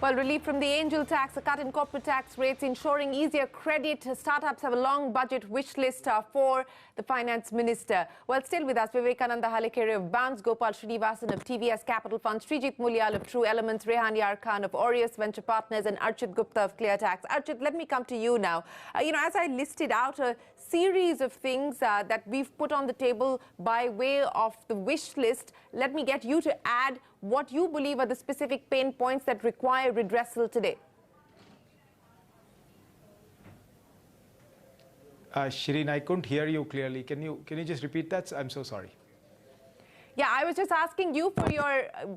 Well, relief from the angel tax, a cut in corporate tax rates, ensuring easier credit. Startups have a long budget wish list for the finance minister. Well, still with us, Vivekananda Hallekere of Bounce, Gopal Srinivasan of TVS Capital Fund, Sreejith Moolayil of True Elements, Rehan Yar Khan of Orios Venture Partners, and Archit Gupta of Cleartax. Archit, let me come to you now. As I listed out a series of things that we've put on the table by way of the wish list, let me get you to add what you believe are the specific pain points that require redressal today. Shireen, I couldn't hear you clearly. Can you just repeat that? I'm so sorry. Yeah, I was just asking you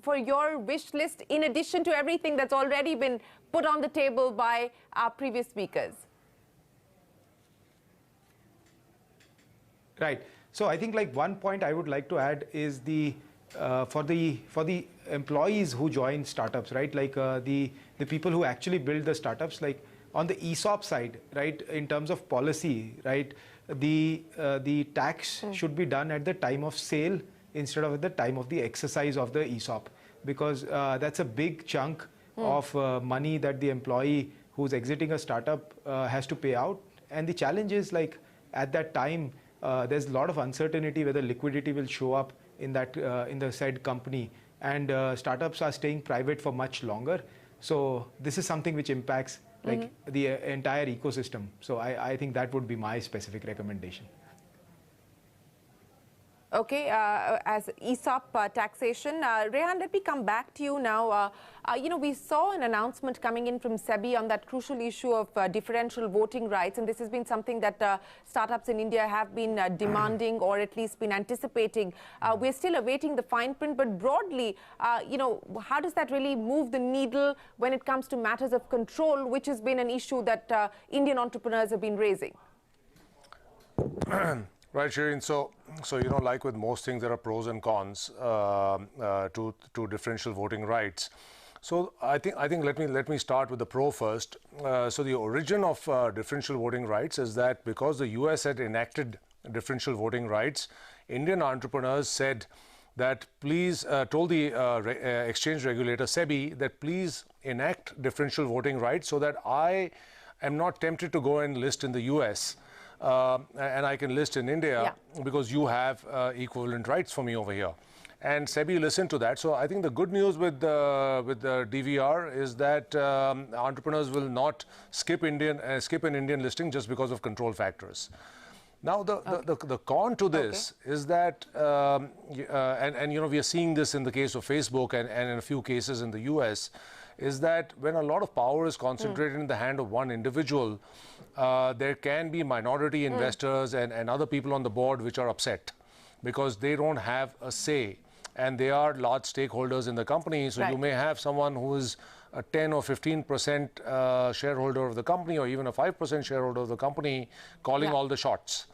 for your wish list in addition to everything that's already been put on the table by our previous speakers. Right. So I think like one point I would like to add is for the employees who join startups, right? Like the people who actually build the startups, like on the ESOP side, right? In terms of policy, right? The tax should be done at the time of sale instead of at the time of the exercise of the ESOP, because that's a big chunk of money that the employee who's exiting a startup has to pay out. And the challenge is, like, at that time, there's a lot of uncertainty whether liquidity will show up in that in the said company, and startups are staying private for much longer. So this is something which impacts like the entire ecosystem. So I think that would be my specific recommendation. Okay, as ESOP taxation, Rehan, let me come back to you now. We saw an announcement coming in from SEBI on that crucial issue of differential voting rights, and this has been something that startups in India have been demanding, or at least been anticipating. We're still awaiting the fine print, but broadly, how does that really move the needle when it comes to matters of control, which has been an issue that Indian entrepreneurs have been raising? Right, Shireen. So like with most things, there are pros and cons to differential voting rights. So I think let me start with the pro first. So the origin of differential voting rights is that because the US had enacted differential voting rights, Indian entrepreneurs said that please told the exchange regulator SEBI that please enact differential voting rights so that I am not tempted to go and list in the US. And I can list in India because you have equivalent rights for me over here. And SEBI listened to that. So I think the good news with the DVR is that entrepreneurs will not skip an Indian listing just because of control factors. Now the con to this is that, and we are seeing this in the case of Facebook and in a few cases in the US, is that when a lot of power is concentrated in the hand of one individual, there can be minority investors and other people on the board which are upset because they don't have a say, and they are large stakeholders in the company. So you may have someone who is a 10 or 15% shareholder of the company, or even a 5% shareholder of the company, calling all the shots.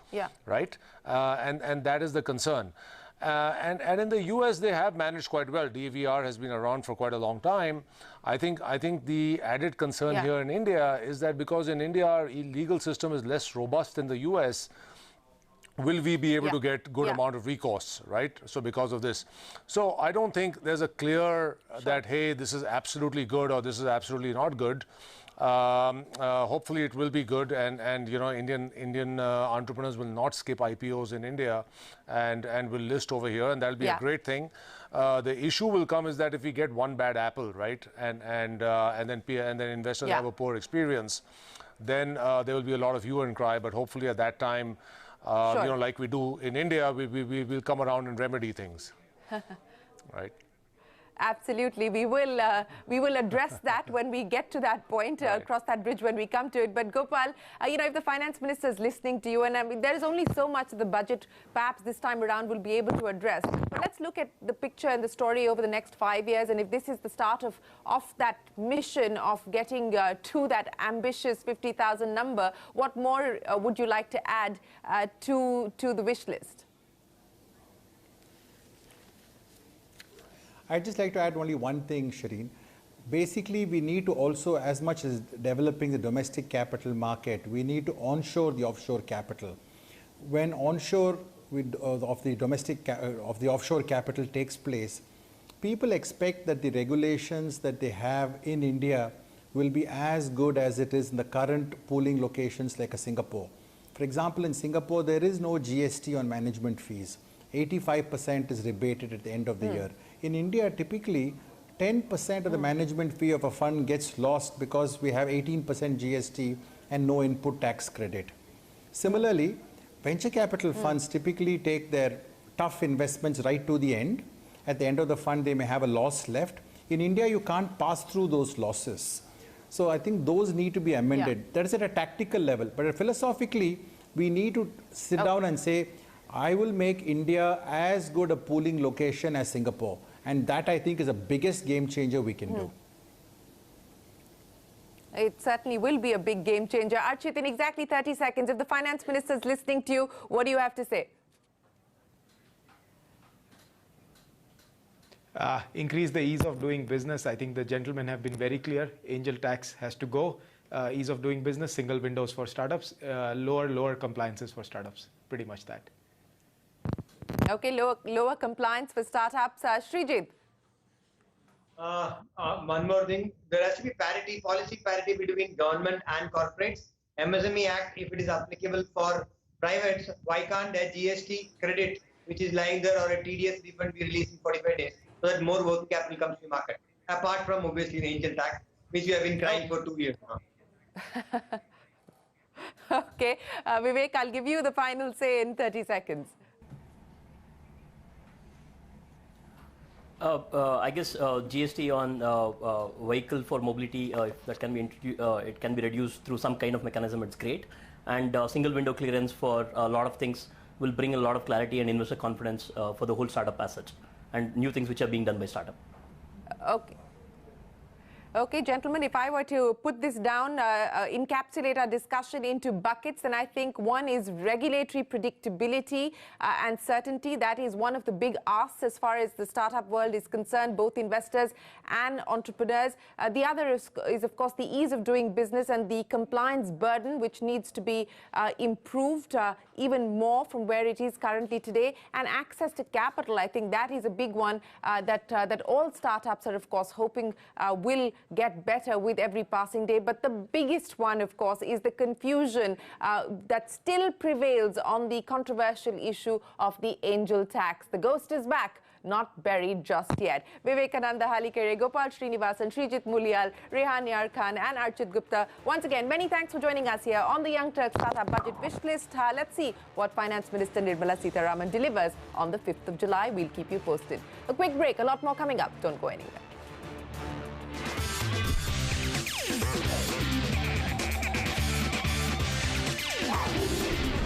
Right? And that is the concern. And in the US, they have managed quite well. DVR has been around for quite a long time. I think the added concern here in India is that because in India our legal system is less robust than the US, will we be able to get good amount of recourse, right? So because of this. So I don't think there's a clear that, hey, this is absolutely good or this is absolutely not good. Hopefully it will be good, and Indian entrepreneurs will not skip IPOs in India and will list over here, and that'll be a great thing. The issue will come is that if we get one bad apple, right, and then investors have a poor experience, then there will be a lot of hue and cry. But hopefully at that time, like we do in India, we will come around and remedy things, right? Absolutely. We will address that when we get to that point, cross that bridge when we come to it. But Gopal, if the finance minister is listening to you, and I mean, there is only so much the budget perhaps this time around will be able to address. But let's look at the picture and the story over the next 5 years. And if this is the start of that mission of getting to that ambitious 50,000 number, what more would you like to add to the wish list? I'd just like to add only one thing, Shireen. Basically, we need to also, as much as developing the domestic capital market, we need to onshore the offshore capital. When onshore of the offshore capital takes place, people expect that the regulations that they have in India will be as good as it is in the current pooling locations like a Singapore. For example, in Singapore, there is no GST on management fees. 85% is rebated at the end of the year. In India, typically, 10% of the management fee of a fund gets lost because we have 18% GST and no input tax credit. Similarly, venture capital funds typically take their tough investments right to the end. At the end of the fund, they may have a loss left. In India, you can't pass through those losses. So I think those need to be amended. That is at a tactical level. But philosophically, we need to sit down and say, I will make India as good a pooling location as Singapore. And that, I think, is the biggest game changer we can do. It certainly will be a big game changer. Archit, in exactly 30 seconds, if the finance minister is listening to you, what do you have to say? Increase the ease of doing business. I think the gentlemen have been very clear. Angel tax has to go. Ease of doing business, single windows for startups, lower compliances for startups. Pretty much that. Okay, lower compliance for startups. Sreejith. One more thing, there has to be parity, policy parity between government and corporates. MSME Act, if it is applicable for privates, why can't a GST credit, which is lying there, or a TDS refund be released in 45 days, so that more working capital comes to the market, apart from obviously the angel tax, which we have been trying for 2 years now. Okay, Vivek, I'll give you the final say in 30 seconds. I guess GST on vehicle for mobility, that can be it can be reduced through some kind of mechanism. It's great, and single window clearance for a lot of things will bring a lot of clarity and investor confidence for the whole startup as such, and new things which are being done by startup. Okay. Okay, gentlemen, if I were to put this down, encapsulate our discussion into buckets, then I think one is regulatory predictability and certainty. That is one of the big asks as far as the startup world is concerned, both investors and entrepreneurs. The other is, of course, the ease of doing business and the compliance burden, which needs to be improved even more from where it is currently today. And access to capital, I think that is a big one that all startups are, of course, hoping will get better with every passing day. But the biggest one, of course, is the confusion that still prevails on the controversial issue of the angel tax. The ghost is back, not buried just yet. Vivekananda Hallekere, Gopal Srinivasan, Sreejith Moolayil, Rehan Yar Khan and Archit Gupta. Once again, many thanks for joining us here on the Young Turks Startup Budget Wish List. Let's see what Finance Minister Nirmala Sitharaman delivers on the 5th of July. We'll keep you posted. A quick break, a lot more coming up. Don't go anywhere. Yeah.